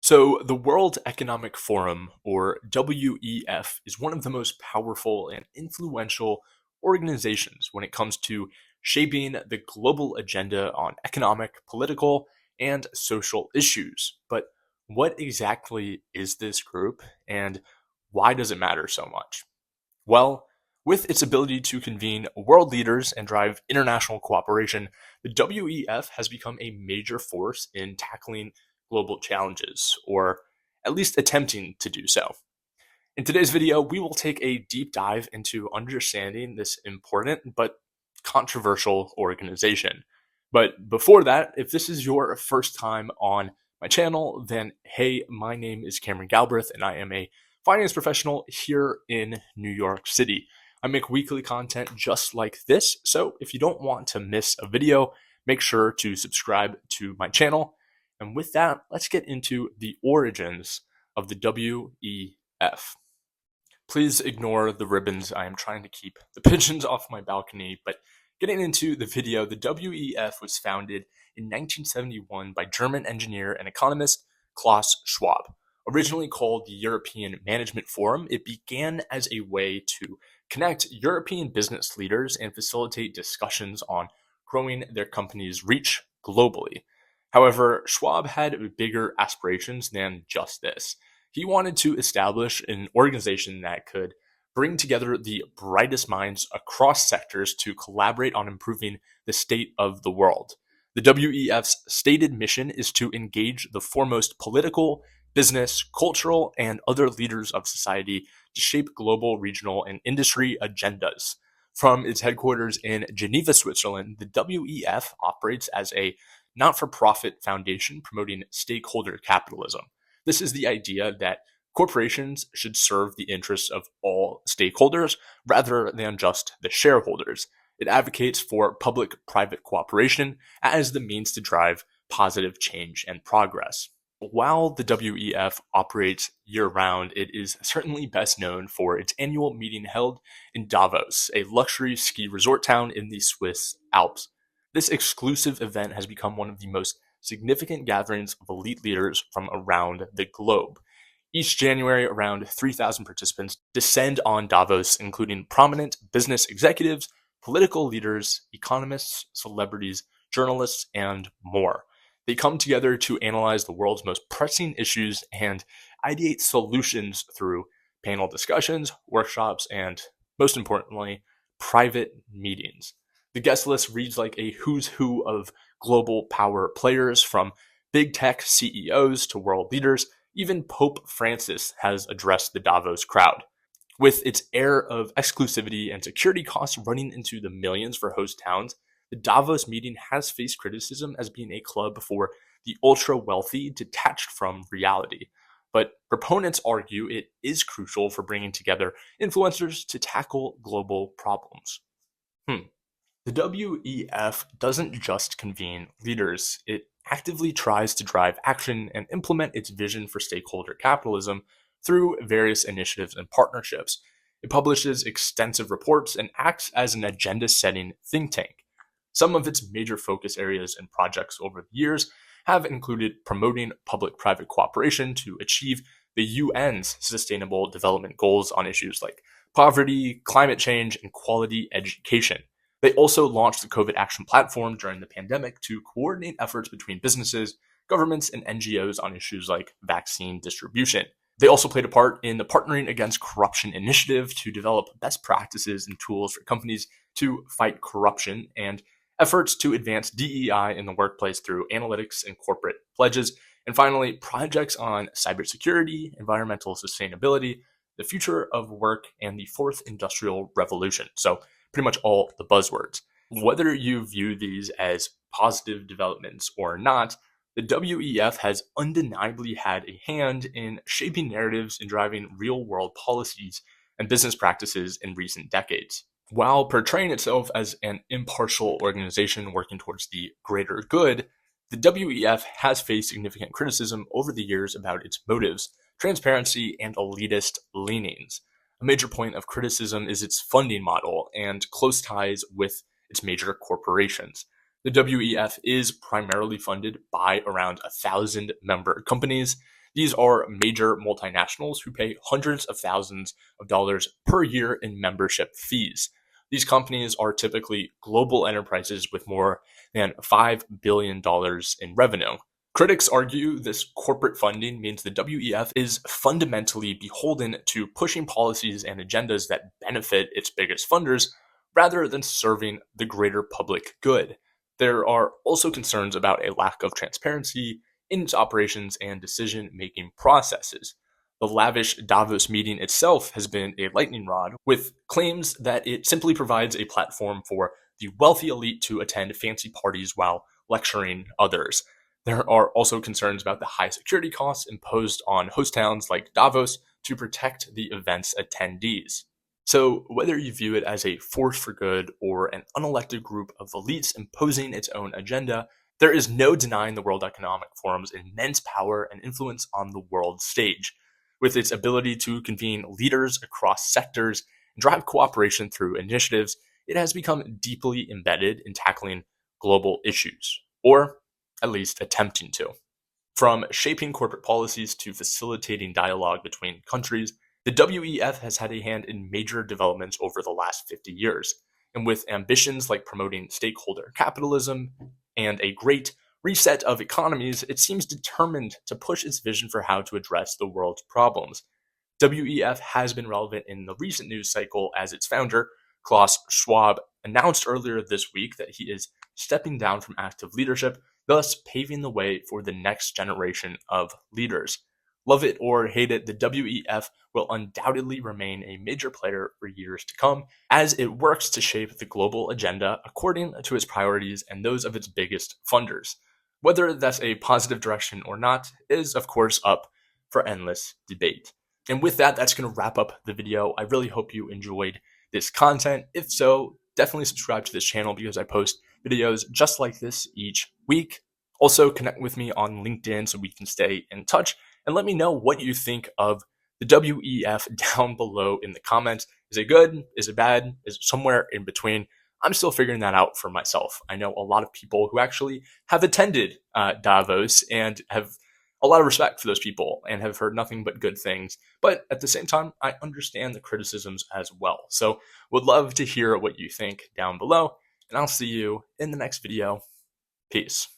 So, the World Economic Forum, or WEF, is one of the most powerful and influential organizations when it comes to shaping the global agenda on economic, political, and social issues. But what exactly is this group, and why does it matter so much? Well, with its ability to convene world leaders and drive international cooperation, the WEF has become a major force in tackling global challenges, or at least attempting to do so. In today's video, we will take a deep dive into understanding this important but controversial organization. But before that, if this is your first time on my channel, then hey, my name is Cameron Galbraith, and I am a finance professional here in New York City. I make weekly content just like this, so if you don't want to miss a video, make sure to subscribe to my channel. And with that, let's get into the origins of the WEF. Please ignore the ribbons. I am trying to keep the pigeons off my balcony, but getting into the video, the WEF was founded in 1971 by German engineer and economist Klaus Schwab. Originally called the European Management Forum, it began as a way to connect European business leaders and facilitate discussions on growing their company's reach globally. However, Schwab had bigger aspirations than just this. He wanted to establish an organization that could bring together the brightest minds across sectors to collaborate on improving the state of the world. The WEF's stated mission is to engage the foremost political, business, cultural, and other leaders of society to shape global, regional, and industry agendas. From its headquarters in Geneva, Switzerland, the WEF operates as a not-for-profit foundation promoting stakeholder capitalism. This is the idea that corporations should serve the interests of all stakeholders rather than just the shareholders. It advocates for public-private cooperation as the means to drive positive change and progress. While the WEF operates year-round, it is certainly best known for its annual meeting held in Davos, a luxury ski resort town in the Swiss Alps. This exclusive event has become one of the most significant gatherings of elite leaders from around the globe. Each January, around 3,000 participants descend on Davos, including prominent business executives, political leaders, economists, celebrities, journalists, and more. They come together to analyze the world's most pressing issues and ideate solutions through panel discussions, workshops, and, most importantly, private meetings. The guest list reads like a who's who of global power players, from big tech CEOs to world leaders. Even Pope Francis has addressed the Davos crowd. With its air of exclusivity and security costs running into the millions for host towns, the Davos meeting has faced criticism as being a club for the ultra-wealthy detached from reality. But proponents argue it is crucial for bringing together influencers to tackle global problems. The WEF doesn't just convene leaders, it actively tries to drive action and implement its vision for stakeholder capitalism through various initiatives and partnerships. It publishes extensive reports and acts as an agenda-setting think tank. Some of its major focus areas and projects over the years have included promoting public-private cooperation to achieve the UN's Sustainable Development Goals on issues like poverty, climate change, and quality education. They also launched the COVID Action Platform during the pandemic to coordinate efforts between businesses, governments, and NGOs on issues like vaccine distribution. They also played a part in the Partnering Against Corruption initiative to develop best practices and tools for companies to fight corruption, and efforts to advance DEI in the workplace through analytics and corporate pledges. And finally, projects on cybersecurity, environmental sustainability, the future of work, and the fourth industrial revolution. So pretty much all the buzzwords. Whether you view these as positive developments or not, the WEF has undeniably had a hand in shaping narratives and driving real-world policies and business practices in recent decades. While portraying itself as an impartial organization working towards the greater good, the WEF has faced significant criticism over the years about its motives, transparency, and elitist leanings. A major point of criticism is its funding model and close ties with its major corporations. The WEF is primarily funded by around 1,000 member companies. These are major multinationals who pay hundreds of thousands of dollars per year in membership fees. These companies are typically global enterprises with more than $5 billion in revenue. Critics argue this corporate funding means the WEF is fundamentally beholden to pushing policies and agendas that benefit its biggest funders rather than serving the greater public good. There are also concerns about a lack of transparency in its operations and decision-making processes. The lavish Davos meeting itself has been a lightning rod, with claims that it simply provides a platform for the wealthy elite to attend fancy parties while lecturing others. There are also concerns about the high security costs imposed on host towns like Davos to protect the event's attendees. So, whether you view it as a force for good or an unelected group of elites imposing its own agenda, there is no denying the World Economic Forum's immense power and influence on the world stage. With its ability to convene leaders across sectors and drive cooperation through initiatives, it has become deeply embedded in tackling global issues, or at least attempting to. From shaping corporate policies to facilitating dialogue between countries, the WEF has had a hand in major developments over the last 50 years, and with ambitions like promoting stakeholder capitalism and a great reset of economies, it seems determined to push its vision for how to address the world's problems. WEF has been relevant in the recent news cycle as its founder, Klaus Schwab, announced earlier this week that he is stepping down from active leadership, thus paving the way for the next generation of leaders. Love it or hate it, the WEF will undoubtedly remain a major player for years to come as it works to shape the global agenda according to its priorities and those of its biggest funders. Whether that's a positive direction or not is, of course, up for endless debate. And with that, that's going to wrap up the video. I really hope you enjoyed this content. If so, definitely subscribe to this channel because I post videos just like this each week. Also, connect with me on LinkedIn so we can stay in touch. And let me know what you think of the WEF down below in the comments. Is it good? Is it bad? Is it somewhere in between? I'm still figuring that out for myself. I know a lot of people who actually have attended Davos and have a lot of respect for those people and have heard nothing but good things. But at the same time, I understand the criticisms as well. So would love to hear what you think down below. And I'll see you in the next video. Peace.